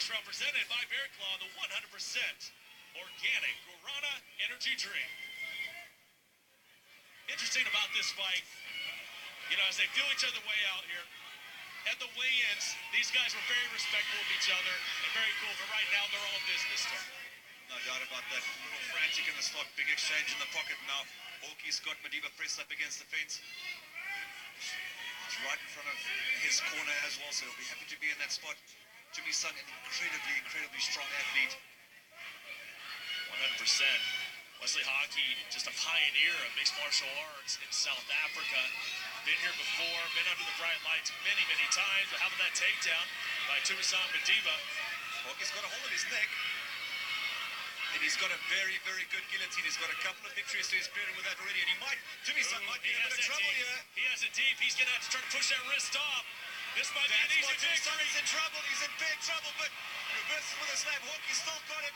This round presented by Bear Claw, the 100% organic Guarana Energy Drink. Interesting about this fight, as they feel each other way out here. At the weigh-ins, these guys were very respectful of each other and very cool, but right now they're all business talk. No doubt about that. A little frantic in the start, big exchange in the pocket now. Hawkey's got Madiba pressed up against the fence. He's right in front of his corner as well, so he'll be happy to be in that spot. Jimmy Sung, an incredibly strong athlete. 100%. Wesley Hockey, just a pioneer of mixed martial arts in South Africa. Been here before, been under the bright lights many times. But how about that takedown by Tumisang Madiba? Hawkey's got a hold of his neck. And he's got a very good guillotine. He's got a couple of victories to his credit with that already. And Tumisang might be in a bit of trouble here. He has it deep. He's going to have to try to push that wrist off. This might be an easy victory. He's in trouble. He's in big trouble, but reverses with a slap. Hawkey still got it.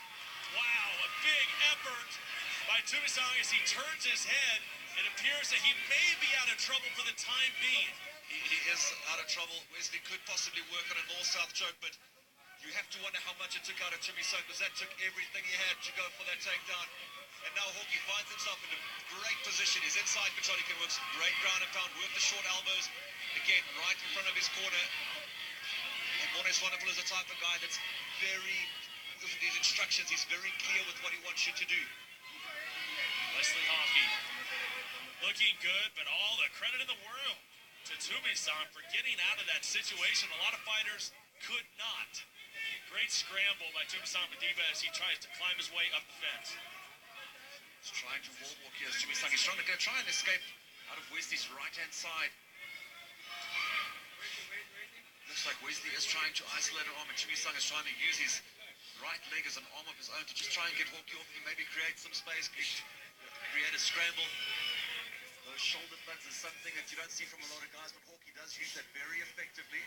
Wow, a big effort by Tumisang as he turns his head. It appears that he may be out of trouble for the time being. He is out of trouble. Wesley could possibly work on a north-south choke, but you have to wonder how much it took out of Tumisang, because that took everything he had to go for that takedown. And now Hawkey finds himself in a great position. He's inside control. He can work some great ground and pound, work the short elbows. Again, right in front of his corner. And Mones Wonderful is the type of guy that's with these instructions, he's very clear with what he wants you to do. Wesley Hockey looking good, but all the credit in the world to Tumisang for getting out of that situation. A lot of fighters could not. Great scramble by Tumisang Madiba as he tries to climb his way up the fence. He's trying to wall walk here as Tumisang. He's trying to try and escape out of Wesley's right-hand side. Looks like Wesley is trying to isolate an arm, and Tumisang is trying to use his right leg as an arm of his own to just try and get Hawkey off and maybe create some space, create a scramble. Those shoulder thuds is something that you don't see from a lot of guys, but Hawkey does use that very effectively.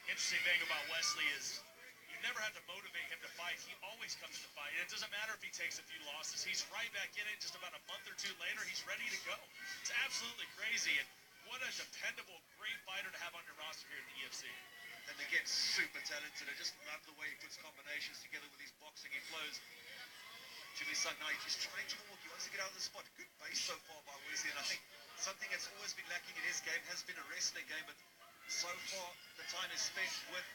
Interesting thing about Wesley is you never have to motivate him to fight. He always comes to fight. It doesn't matter if he takes a few losses. He's right back in it. Just about a month or two later, he's ready to go. It's absolutely crazy. And what a dependable, great fighter to have on your roster here in the UFC. And again, super talented. I just love the way he puts combinations together with his boxing. He flows. Tumisang now, he's trying to walk. He wants to get out of the spot. Good base so far by Wesley. And I think something that's always been lacking in his game has been a wrestling game. But so far, the time is spent with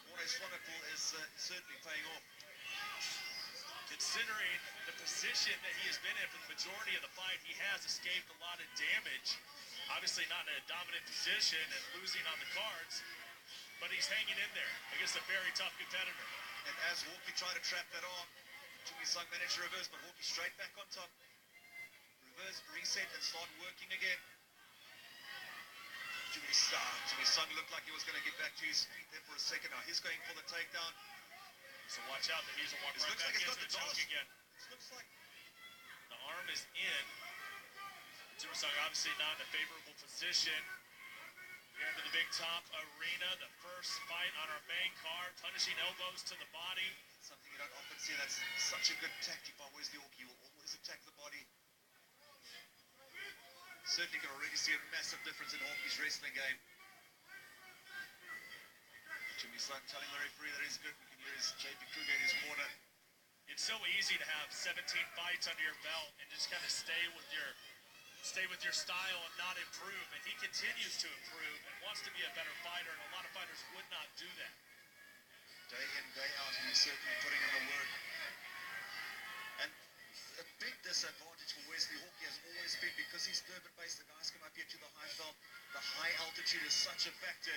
Mones Wonderful is certainly paying off. Considering the position that he has been in for the majority of the fight, he has escaped a lot of damage. Obviously not in a dominant position and losing on the cards, but he's hanging in there against a very tough competitor. And as Hawkey tried to trap that arm, Tumisang managed to reverse, but Hawkey straight back on top. Reverse, reset, and start working again. Tumisang looked like he was going to get back to his feet there for a second. Now he's going for the takedown. So watch out that he's a walk right back into the choke again. This looks like the arm is in. Tumisang obviously not in a favorable position. Here into the big top arena, the first fight on our main card, punishing elbows to the body. Something you don't often see. That's such a good tactic by Wesley Hawkey. He will always attack the body. Certainly can already see a massive difference in Hawkey's wrestling game. Tumisang telling the referee that he's good. We can hear his JP Kruger in his corner. It's so easy to have 17 fights under your belt and just kind of stay with your style and not improve. And he continues to improve and wants to be a better fighter, and a lot of fighters would not do that. Day in, day out, he's certainly putting in the work. And a big disadvantage for Wesley Hawkey has always been, because he's Durban-based, the guys come up here to the high veld. The high altitude is such a factor.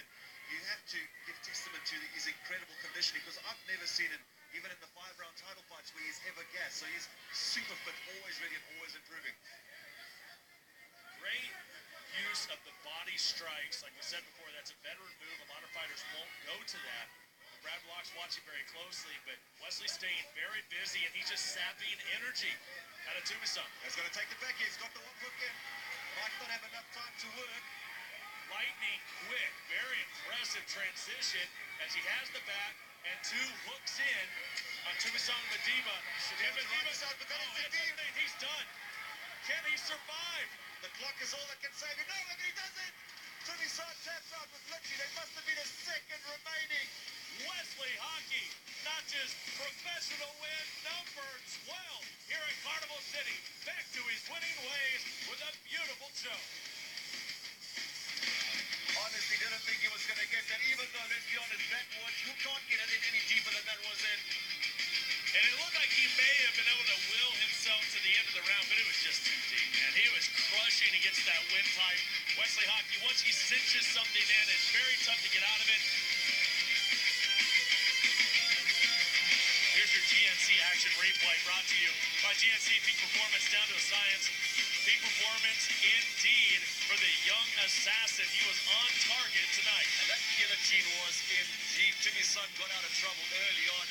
You have to give testament to his incredible conditioning, because I've never seen him, even in the 5-round title fights, where he's ever gassed. So he's super fit, always ready and always improving. Great use of the body strikes. Like we said before, that's a veteran move. A lot of fighters won't go to that. Brad Block's watching very closely, but Wesley's staying very busy, and he's just sapping energy out of Tumisang. He's going to take it back. He's got the one hook in. Might not have enough time to work. Lightning quick, very impressive transition as he has the back and two hooks in on Tumisang Madiba. Madiba's out, but that is the deal. He's done. Can he survive? The clock is all that can save him. No, and he doesn't. Tumisang taps out with literally, there must have been a second remaining. Wesley Hockey notches. Professional win number 12 here at Carnival City. Back to his winning ways with a beautiful show. Honestly, didn't think he was going to get that, even though, let's be honest, that was, you can't get it any deeper than that was in. And it looked like he may have been able to will himself to the end of the round, but it was just too deep, man. He was crushing against that windpipe. Wesley Hockey, once he cinches something in, it's very tough to get out of it. Here's your GNC action replay brought to you by GNC Peak Performance, down to a science. Peak performance indeed for the young assassin. He was on target tonight. And that guillotine was indeed. Jimmy's son got out of trouble early on.